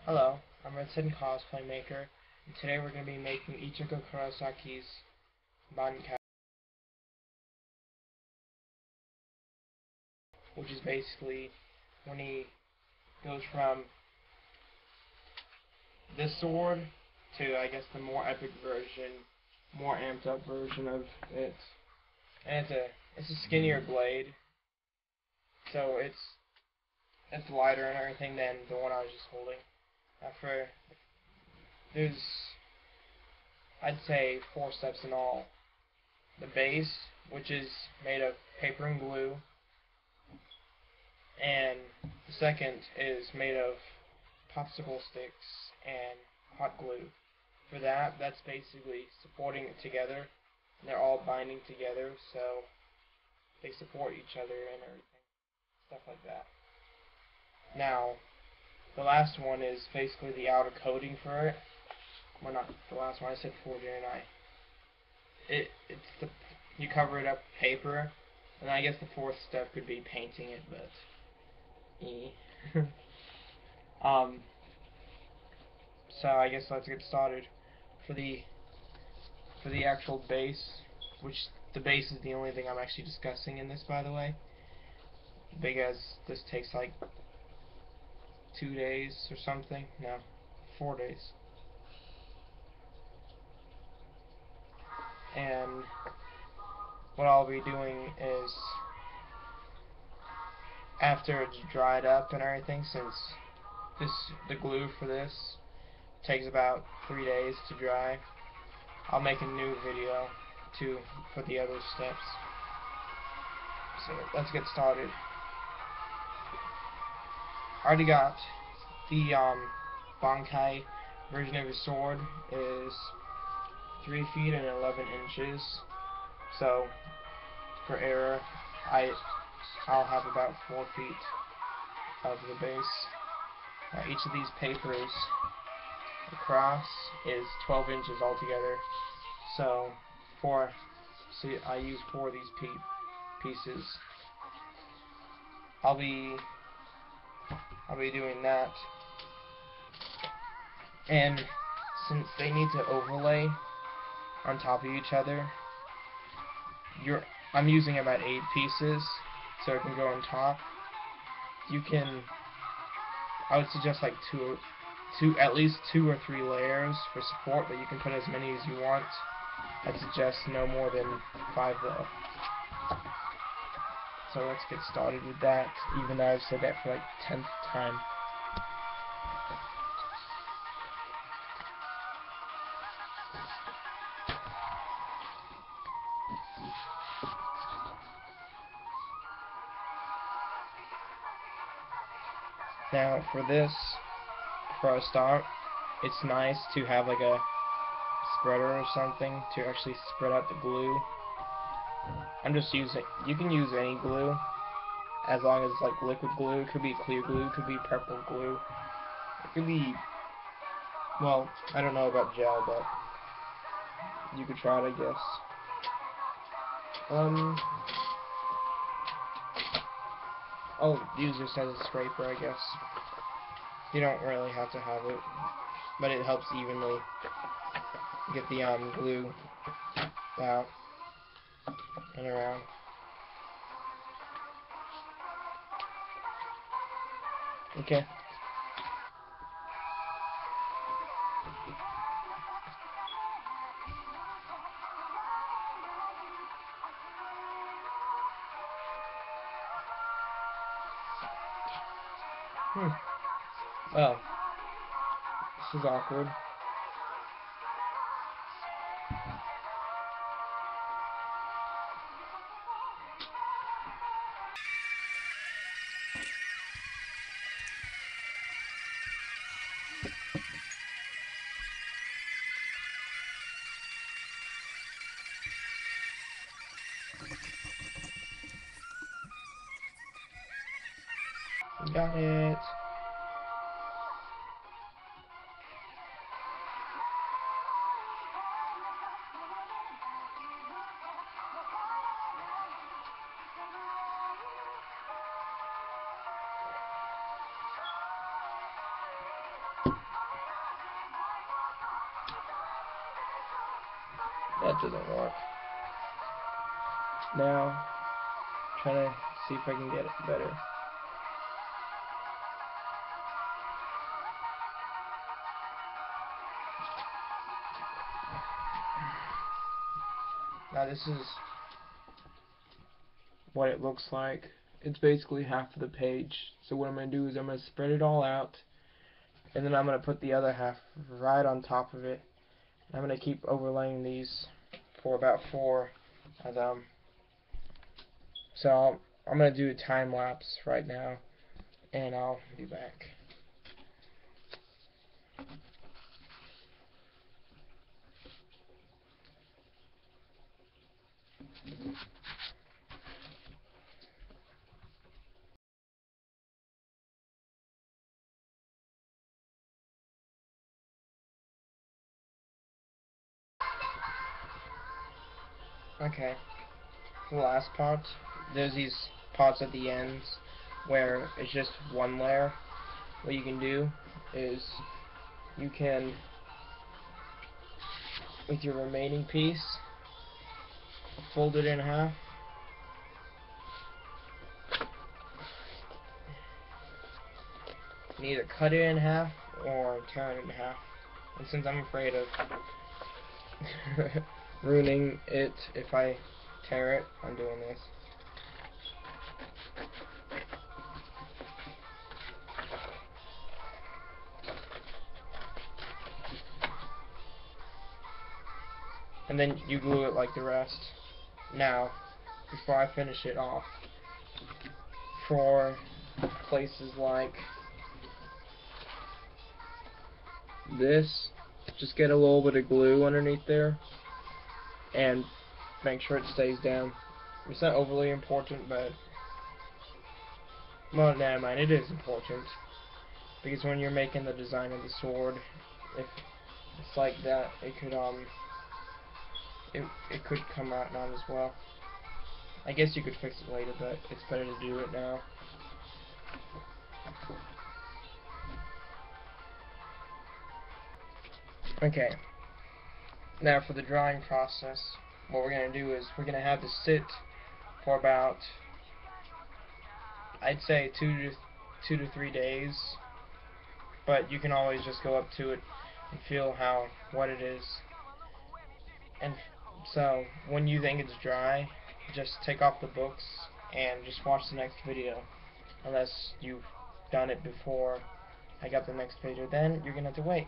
Hello, I'm Redson Cosplay Maker, and today we're going to be making Ichigo Kurasaki's bankai, which is basically when he goes from this sword to, I guess, the more epic version, more amped up version of it. And it's a skinnier blade, so it's lighter and everything than the one I was just holding. There's, I'd say, 4 steps in all. The base, which is made of paper and glue, and the second is made of popsicle sticks and hot glue. For that's basically supporting it together. They're all binding together, so they support each other and everything, stuff like that. Now, the last one is basically the outer coating for it. Well, not the last one. I said 4, didn't I? You cover it up with paper, and I guess the 4th step could be painting it, but so I guess let's get started. For the actual base, which the base is the only thing I'm actually discussing in this, by the way, because this takes like 2 days or something. No, 4 days. And what I'll be doing is, after it's dried up and everything, since the glue for this takes about 3 days to dry, I'll make a new video for the other steps. So let's get started. I already got the bankai version of his sword is 3 feet and 11 inches. So for error, I'll have about 4 feet of the base. Each of these papers across is 12 inches altogether. So I use 4 of these pieces. I'll be doing that, and since they need to overlay on top of each other, I'm using about 8 pieces so it can go on top. I would suggest like at least 2 or 3 layers for support, but you can put as many as you want. I'd suggest no more than 5 though. So let's get started with that, even though I've said that for like 10th time. Now for this, before I start, it's nice to have like a spreader or something to actually spread out the glue. You can use any glue, as long as it's like liquid glue. It could be clear glue, it could be purple glue, it could be, well, I don't know about gel, but you could try it, I guess. I'll use this as a scraper, I guess. You don't really have to have it, but it helps evenly get the glue out and around. Okay. Well, this is awkward. Got it. That doesn't work. Now, trying to see if I can get it better. Now this is what it looks like. It's basically half of the page. So what I'm going to do is I'm going to spread it all out, and then I'm going to put the other half right on top of it. I'm going to keep overlaying these for about 4 of them. So I'm going to do a time lapse right now, and I'll be back. Okay, for the last part, there's these parts at the ends where it's just one layer. What you can do is you can, with your remaining piece, fold it in half. You can either cut it in half or tear it in half. And since I'm afraid of ruining it if I tear it, I'm doing this. And then you glue it like the rest. Now, before I finish it off, for places like this, just get a little bit of glue underneath there and make sure it stays down. It's not overly important, but, well, never mind, it is important, because when you're making the design of the sword, if it's like that, it could come out not as well. I guess you could fix it later, but it's better to do it now. Okay, now for the drying process, what we're going to do is we're going to have this sit for about, I'd say 2 to 3 days, but you can always just go up to it and feel what it is. And so when you think it's dry, just take off the books and just watch the next video, unless you've done it before I got the next video. Then you're gonna have to wait.